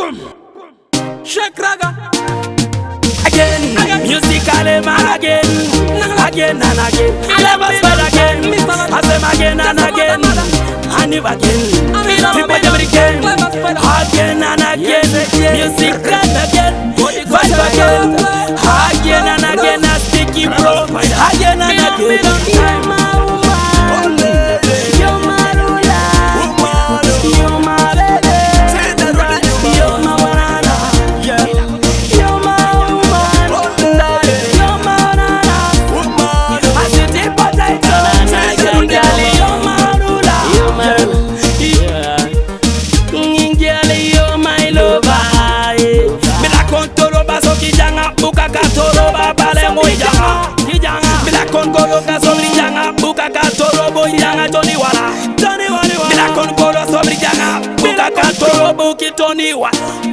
Shake raga again, musically man again, again and again. Never spell again, I say again and again, and if again, people again, again and again, music again, vibe again and again, a sticky bro, again and again.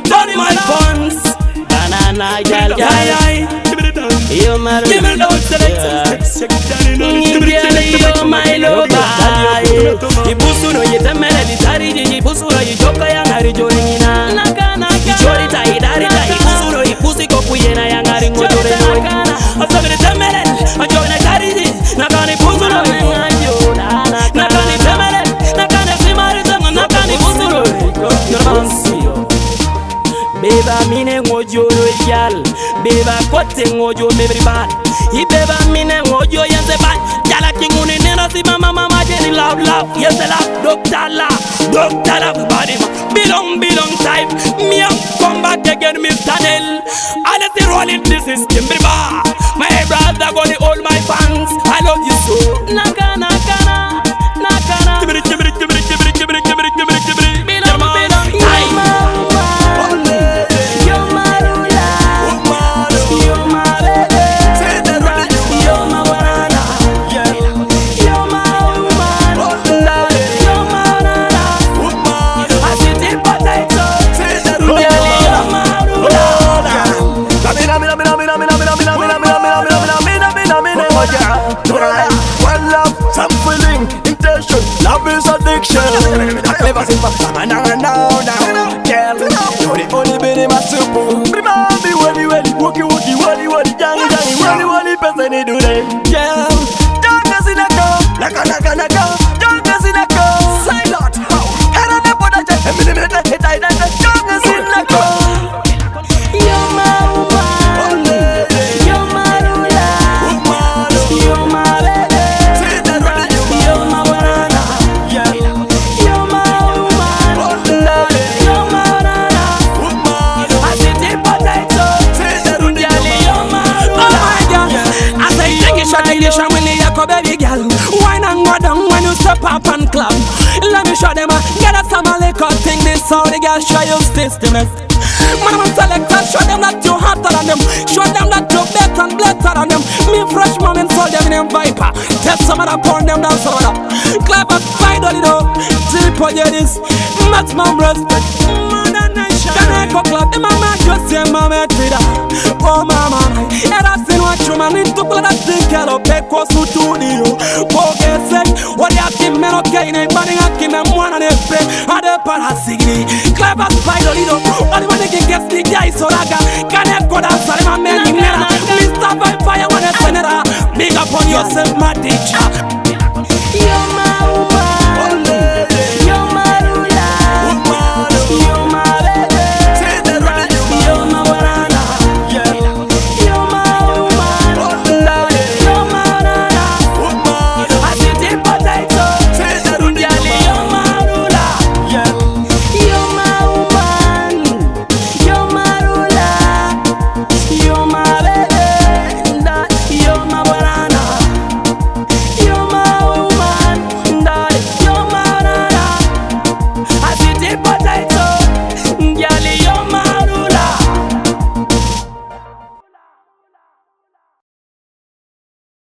Tony my funds, banana girl, you my give me those selections. You my lover. Ibusu no yetemele ditari, ibusu no yijoka yangari joringina. Ichori tai dari tai, ibusu no ipusi kopuyena yangari ngojore joringina. Asabire temele, ajone dari, nakani ibusu no yangajona. Nakani temele, nakani simari temele, nakani ibusu no. Beba mine ngojo royal, beba kote ngojo mebribal. I beba mine ngojo yense bal. Jala kinguni nena si mama jeni love. Yes doctor love body ma. Belong type. Me am come back again, Mr. Nell. I let it roll in the system, briba. My brother gonna hold my fans. I love you so. Nakana. One love, some feeling, intention, love is addiction. I've never seen my now. Girl, you're the only baby my super. Remember wali, wookie, jangy, wali, person they do them. Girl, don't go see that girl, naka, don't go see that girl. Silent, head on the border, hit I don't go see that girl. Baby girl, wine and go down when you step up and clap. Let me show them get us some liquor thing. This how the girl show you system. Man, I'm selector, show them that you're hotter than them. Show them that you're better and better than them. Me fresh moment, so them in them viper. Tell some of that porn them down some of that. Clap and fight all it up. Tip on your this, match my respect. Can I go club? The mama just say mama trida. Oh mama, yeah that's in what you man need to play that thing. Hello, pay cost to studio. Go get sick. What you have to men okay? They money I give them one and they pay. I the parasigni. Clap and fight all it up. Only when they can get the guy so raga. Can I go down? Sorry my man, you never. Mr. Fire when I send it. Big up on yourself, my teacher.